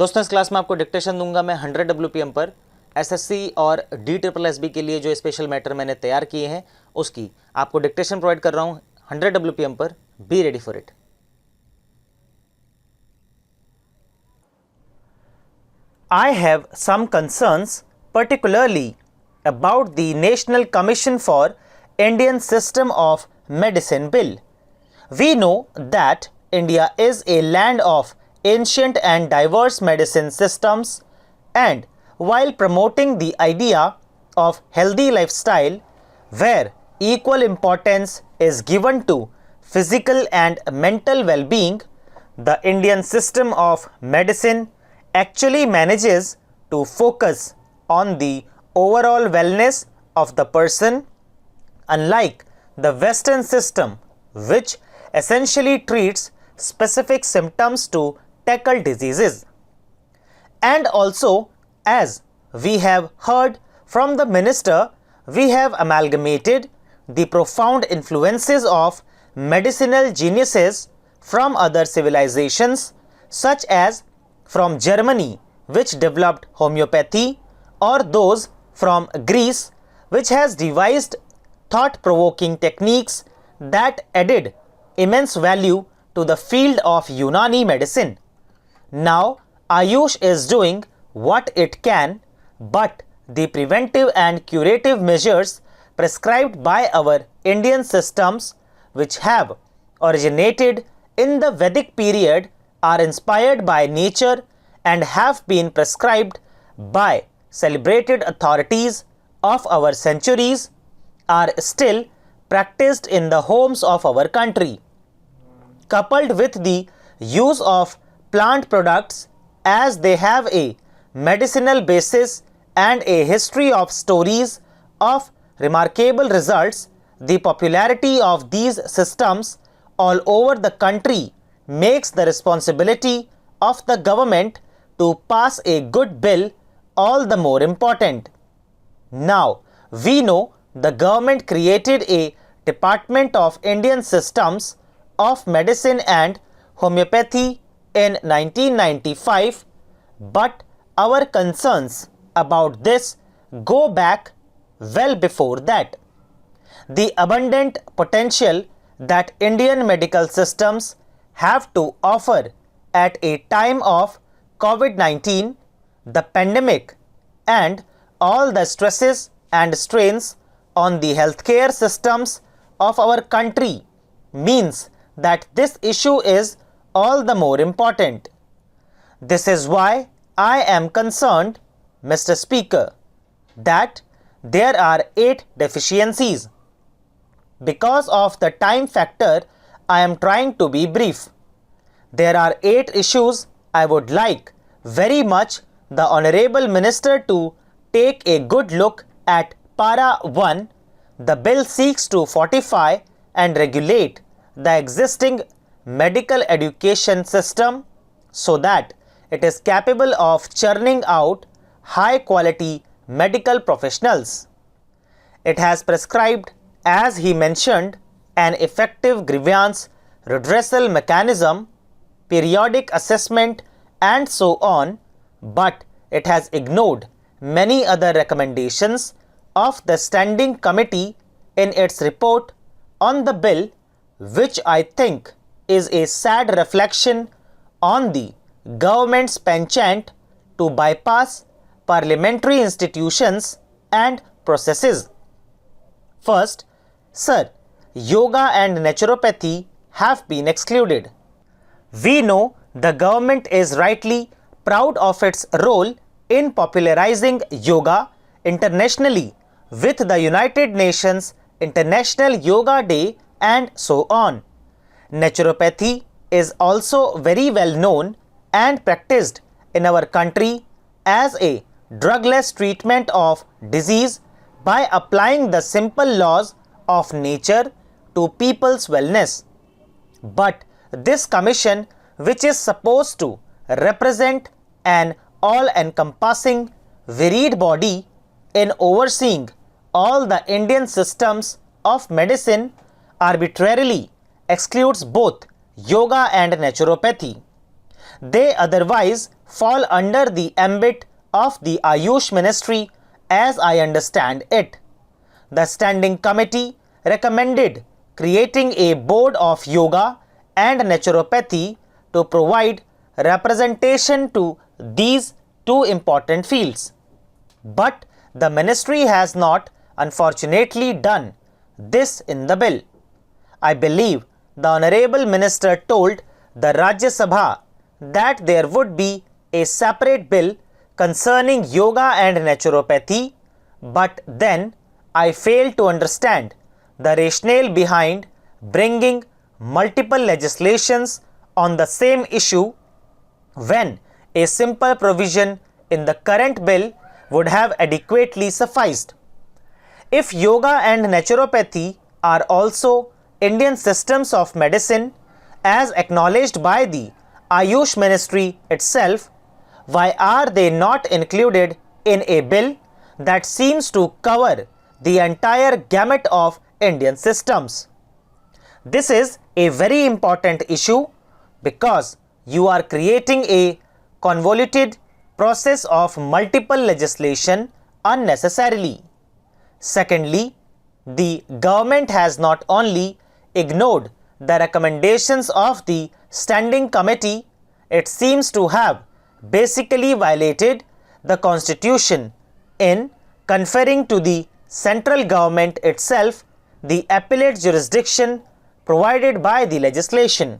दोस्तों इस क्लास में आपको डिक्टेशन दूंगा मैं 100 WPM पर एसएससी और DSSSB के लिए जो स्पेशल मैटर मैंने तैयार किए हैं उसकी आपको डिक्टेशन प्रोवाइड कर रहा हूं 100 WPM पर। Be ready for it. I have some concerns particularly about the National Commission for Indian System of Medicine Bill. We know that India is a land of ancient and diverse medicine systems, and while promoting the idea of healthy lifestyle where equal importance is given to physical and mental well-being, the Indian system of medicine actually manages to focus on the overall wellness of the person, unlike the Western system, which essentially treats specific symptoms to tackle diseases. And also, as we have heard from the minister, we have amalgamated the profound influences of medicinal geniuses from other civilizations, such as from Germany, which developed homeopathy, or those from Greece, which has devised thought-provoking techniques that added immense value to the field of Unani medicine. Now, Ayush is doing what it can, but the preventive and curative measures prescribed by our Indian systems, which have originated in the Vedic period, are inspired by nature and have been prescribed by celebrated authorities of our centuries, are still practiced in the homes of our country. Coupled with the use of plant products, as they have a medicinal basis and a history of stories of remarkable results, the popularity of these systems all over the country makes the responsibility of the government to pass a good bill all the more important. Now, we know the government created a Department of Indian Systems of Medicine and Homeopathy in 1995, but our concerns about this go back well before that. The abundant potential that Indian medical systems have to offer at a time of COVID-19, the pandemic, and all the stresses and strains on the healthcare systems of our country means that this issue is all the more important. This is why I am concerned, Mr. Speaker, that there are 8 deficiencies. Because of the time factor, I am trying to be brief. There are 8 issues I would like very much the Honorable Minister to take a good look at. Para 1. The bill seeks to fortify and regulate the existing medical education system so that it is capable of churning out high quality medical professionals. It has prescribed, as he mentioned, an effective grievance redressal mechanism, periodic assessment, and so on, but it has ignored many other recommendations of the Standing Committee in its report on the bill, which I think is a sad reflection on the government's penchant to bypass parliamentary institutions and processes. First, sir, yoga and naturopathy have been excluded. We know the government is rightly proud of its role in popularizing yoga internationally with the United Nations International Yoga Day and so on. Naturopathy is also very well known and practiced in our country as a drugless treatment of disease by applying the simple laws of nature to people's wellness. But this commission, which is supposed to represent an all-encompassing, varied body in overseeing all the Indian systems of medicine, arbitrarily excludes both yoga and naturopathy. They otherwise fall under the ambit of the Ayush Ministry as I understand it. The Standing Committee recommended creating a board of yoga and naturopathy to provide representation to these two important fields. But the ministry has not, unfortunately, done this in the bill. I believe the Honorable Minister told the Rajya Sabha that there would be a separate bill concerning yoga and naturopathy, but then I fail to understand the rationale behind bringing multiple legislations on the same issue when a simple provision in the current bill would have adequately sufficed. If yoga and naturopathy are also Indian systems of medicine as acknowledged by the Ayush Ministry itself, why are they not included in a bill that seems to cover the entire gamut of Indian systems? This is a very important issue because you are creating a convoluted process of multiple legislation unnecessarily. Secondly, the government has not only ignored the recommendations of the Standing Committee, it seems to have basically violated the Constitution in conferring to the central government itself the appellate jurisdiction provided by the legislation.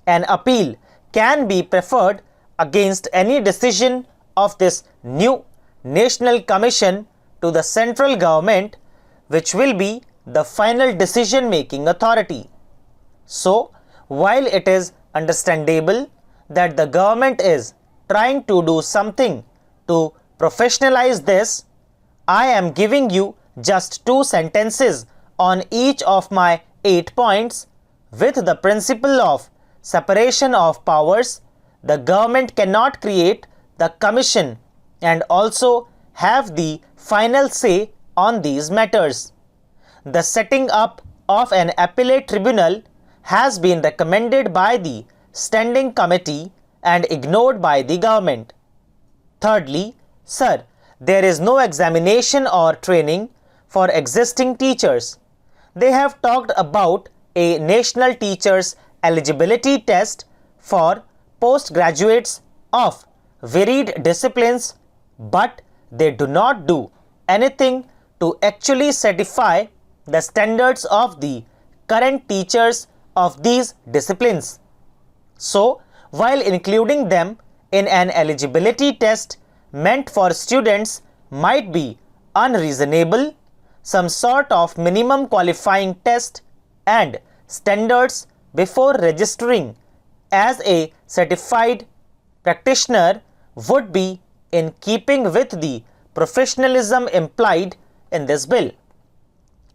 An appeal can be preferred against any decision of this new National Commission to the central government, which will be the final decision-making authority. So, while it is understandable that the government is trying to do something to professionalize this, I am giving you just 2 sentences on each of my 8 points. With the principle of separation of powers, the government cannot create the commission and also have the final say on these matters. The setting up of an appellate tribunal has been recommended by the Standing Committee and ignored by the government. Thirdly, sir, there is no examination or training for existing teachers. They have talked about a national teachers eligibility test for postgraduates of varied disciplines, but they do not do anything to actually certify the standards of the current teachers of these disciplines. So, while including them in an eligibility test meant for students might be unreasonable, some sort of minimum qualifying test and standards before registering as a certified practitioner would be in keeping with the professionalism implied in this bill.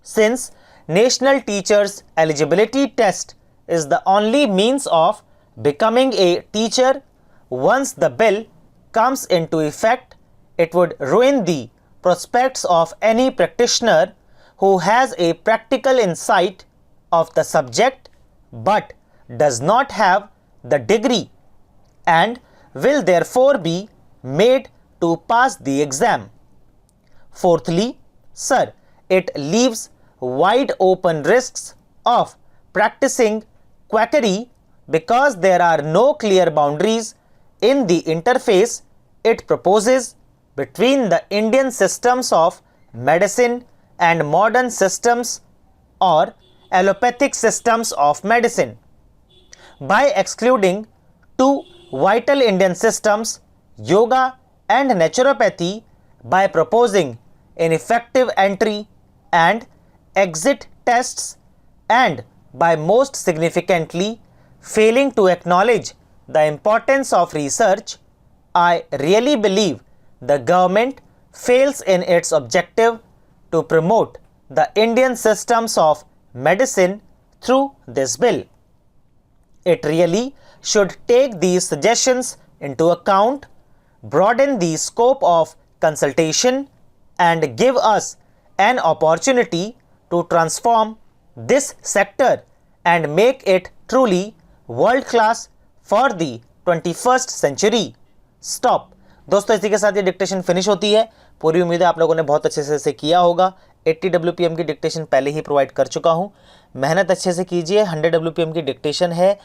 Since National Teachers Eligibility Test is the only means of becoming a teacher, once the bill comes into effect, it would ruin the prospects of any practitioner who has a practical insight of the subject but does not have the degree and will therefore be made to pass the exam. Fourthly, sir, it leaves wide open risks of practicing quackery because there are no clear boundaries in the interface it proposes between the Indian systems of medicine and modern systems or allopathic systems of medicine. By excluding 2 vital Indian systems, yoga and naturopathy, by proposing ineffective entry and exit tests, and by most significantly failing to acknowledge the importance of research, I really believe the government fails in its objective to promote the Indian systems of medicine through this bill. It really should take these suggestions into account, broaden the scope of consultation, and give us an opportunity to transform this sector and make it truly world class for the 21st century. Stop. दोस्तों इसी के साथ ये dictation finish होती है। पूरी उम्मीद है आप लोगों ने बहुत अच्छे से इसे किया होगा। 80 WPM की डिक्टेशन पहले ही प्रोवाइड कर चुका हूँ। मेहनत अच्छे से कीजिए। 100 WPM की डिक्टेशन है।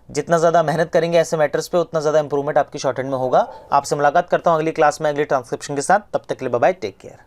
जितना ज़्यादा मेहनत करेंगे ऐसे मैटर्स पे उतना ज़्यादा इंप्रूवमेंट आपकी शॉर्टहैंड में होगा। आपसे मुलाकात करता हूँ अगली क्लास में अगली ट्रांसक्रिप्शन के साथ। तब तक के लिए बाय बाय, टेक केयर।